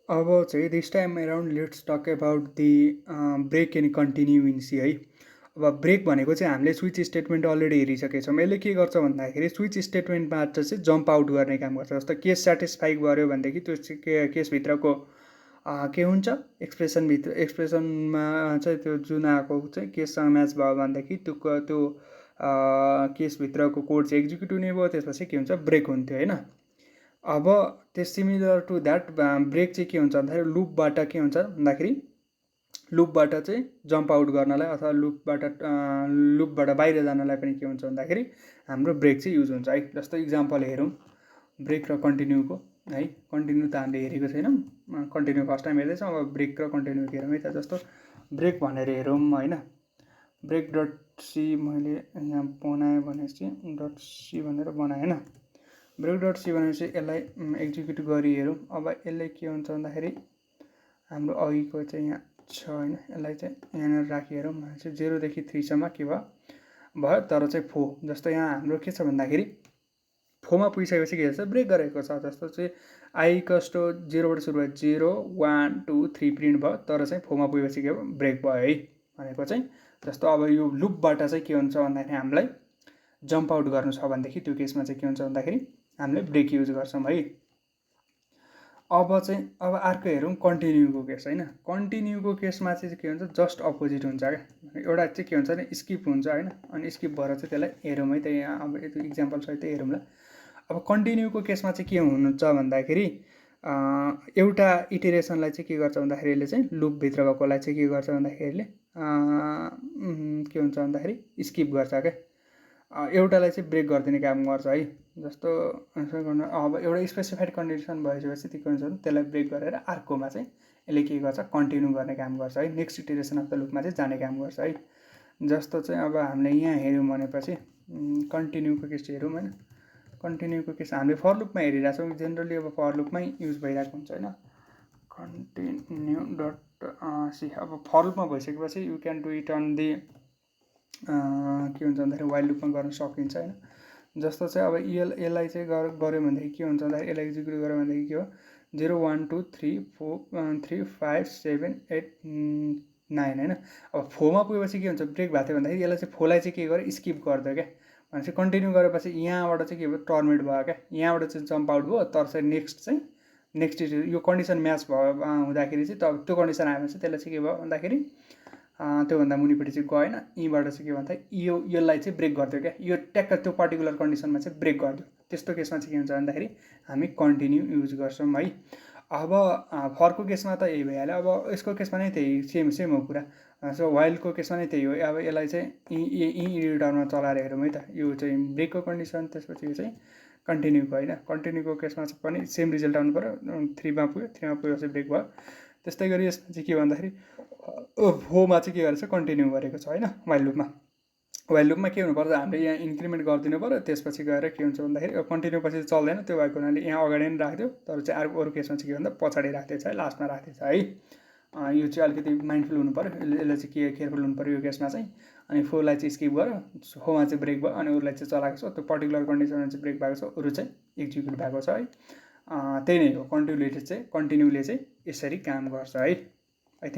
अब चाहिँ this time around let's talk about the break and continue in C है। अब ब्रेक भनेको चाहिँ हामीले स्विच स्टेटमेन्ट अलरेडी हेरिसकेका छौँ। यसले के गर्छ भन्दाखेरि स्विच स्टेटमेन्टबाट चाहिँ जम्प आउट गर्ने काम गर्छ। जस्तो केस सेटिस्फाई गर्यो भनेदेखि त्यो चाहिँ केसभित्रको के हुन्छ एक्सप्रेसनमा चाहिँ त्यो जुन आएको चाहिँ केससँग म्याच भयो भनेदेखि त्यो केसभित्रको कोड चाहिँ एक्जिक्युट हुने भयो। त्यसपछि के हुन्छ ब्रेक हुन्थ्यो होइन। अब त्यस सिमिलर टु द्याट ब्रेक चाहिँ के हुन्छ भन्दाखेरि लुपबाट के हुन्छ भन्दाखेरि लुपबाट चाहिँ जम्प आउट गर्नलाई अथवा लुपबाट बाहिर जानलाई पनि के हुन्छ भन्दाखेरि हाम्रो ब्रेक चाहिँ युज हुन्छ है। जस्तो इक्जाम्पल हेरौँ ब्रेक र कन्टिन्यूको है। कन्टिन्यू त हामीले हेरेको छैनौँ, कन्टिन्यू फर्स्ट टाइम हेर्दैछौँ। अब ब्रेक र कन्टिन्यू हेरौँ है त। जस्तो ब्रेक भनेर हेरौँ होइन। ब्रेक डट सी मैले यहाँ बनाएँ भनेपछि डट सी भनेर बनाएँ होइन। ब्रेक डट सी भनेपछि यसलाई एक्जिक्युट गरी हेरौँ। अब यसले के हुन्छ भन्दाखेरि हाम्रो अघिको चाहिँ यहाँ छ होइन। यसलाई चाहिँ यहाँनिर राखी हेरौँ भनेपछि 0 देखि 3 सम्म के भयो तर चाहिँ जस्तो यहाँ हाम्रो के छ भन्दाखेरि फोमा पुगिसकेपछि के छ ब्रेक गरेको छ। जस्तो चाहिँ आई कस्टो 0बाट सुरु भयो 0 1 2 3 प्रिन्ट भयो तर चाहिँ फोमा पुगेपछि के भयो ब्रेक भयो है भनेको चाहिँ। जस्तो अब यो लुपबाट चाहिँ के हुन्छ भन्दाखेरि हामीलाई जम्प आउट गर्नु छ भनेदेखि त्यो केसमा चाहिँ के हुन्छ भन्दाखेरि हामीले ब्रेक युज गर्छौँ है। अब अर्को हेरौँ कन्टिन्यूको केस होइन। कन्टिन्यूको केसमा चाहिँ के हुन्छ जस्ट अपोजिट हुन्छ क्या। एउटा चाहिँ के हुन्छ भने स्किप हुन्छ होइन। अनि स्किप भएर चाहिँ त्यसलाई हेरौँ है त। यहाँ अब यो इक्जाम्पल सहित हेरौँला। अब कन्टिन्यूको केसमा चाहिँ के हुन्छ भन्दाखेरि एउटा इटिरेसनलाई चाहिँ के गर्छ भन्दाखेरि यसले चाहिँ लुपभित्र भएकोलाई चाहिँ के गर्छ भन्दाखेरि यसले के हुन्छ भन्दाखेरि स्किप गर्छ क्या। एउटालाई चाहिँ ब्रेक गरिदिने काम गर्छ है। जस्तो अब एउटा स्पेसिफाइड कन्डिसन भइसकेपछि त्यो के हुन्छ भने त्यसलाई ब्रेक गरेर अर्कोमा चाहिँ यसले के गर्छ कन्टिन्यू गर्ने काम गर्छ है। नेक्स्ट इटिरेसन अफ द लुपमा चाहिँ जाने काम गर्छ है। जस्तो चाहिँ अब हामीले यहाँ हेऱ्यौँ भनेपछि कन्टिन्यूको केस हेरौँ होइन। कन्टिन्यूको केस हामीले फर लुपमा हेरिरहेको छौँ। जेनरली अब फर लुपमै युज भइरहेको हुन्छ होइन। कन्टिन्यू डट सी अब फर लुपमा भइसकेपछि you can do it on the के हुन्छ भन्दाखेरि वाइल लुपमा गर्न सकिन्छ होइन। जस्तो चाहिँ अब यसलाई चाहिँ गऱ्यो भनेदेखि के हुन्छ भन्दाखेरि यसलाई एक्जिक्युट गऱ्यो भनेदेखि के हो 0 1 2 3 4 3 5 7 8 9 होइन। अब फोमा पुगेपछि के हुन्छ ब्रेक भएको थियो भन्दाखेरि यसलाई चाहिँ फोलाई चाहिँ के गर्यो स्किप गरिदियो क्या। भनेपछि कन्टिन्यू गरेपछि यहाँबाट चाहिँ के भयो टर्मिनेट भयो क्या। यहाँबाट चाहिँ जम्प आउट भयो तर चाहिँ नेक्स्ट यो कन्डिसन म्याच भयो हुँदाखेरि चाहिँ तब त्यो कन्डिसन आयो भने चाहिँ त्यसलाई चाहिँ के भयो भन्दाखेरि त्योभन्दा मुनिपट्टि चाहिँ गएन। यहीँबाट चाहिँ के भन्दाखेरि यसलाई चाहिँ ब्रेक गरिदियो क्या। यो ट्याक्क त्यो पर्टिकुलर कन्डिसनमा चाहिँ ब्रेक गरिदियो। त्यस्तो केसमा चाहिँ के हुन्छ भन्दाखेरि हामी कन्टिन्यू युज गर्छौँ है। अब फरको केसमा त यही भइहाल्यो। अब यसको केसमा नै त्यही सेम हो कुरा। सो वाइल्डको केसमा नै त्यही हो। अब यसलाई चाहिँ यी रिटर्नमा चलाएर हेरौँ है त। यो चाहिँ ब्रेकको कन्डिसन त्यसपछि यो चाहिँ कन्टिन्यूको होइन। कन्टिन्यूको केसमा चाहिँ पनि सेम रिजल्ट आउनु पऱ्यो। 3मा पुगेपछि ब्रेक भयो। त्यस्तै गरी यसमा चाहिँ के भन्दाखेरि फोमा चाहिँ के गरेको छ कन्टिन्यू गरेको छ होइन। वाइल लुपमा के हुनुपर्छ हामीले यहाँ इन्क्रिमेन्ट गरिदिनु पऱ्यो। त्यसपछि गएर के हुन्छ भन्दाखेरि कन्टिन्यू पछि चल्दैन। त्यो भएको हुनाले यहाँ अगाडि नै राख्दियो तर चाहिँ अरू केसमा चाहिँ के भन्दा पछाडि राख्दैछ है, लास्टमा राख्दैछ है। यो चाहिँ अलिकति माइन्डफुल हुनु पऱ्यो। यसलाई चाहिँ के केयरफुल हुनु पऱ्यो यो केसमा चाहिँ। अनि फोरलाई चाहिँ स्किप गर्यो, फोमा चाहिँ ब्रेक भयो अनि अरूलाई चाहिँ चलाएको छ। त्यो पर्टिकुलर कन्डिसनमा चाहिँ ब्रेक भएको छ, अरू चाहिँ एक्जिक्युट भएको छ है। त्यही नै हो कन्टिन्युले चाहिँ यसरी काम गर्छ है।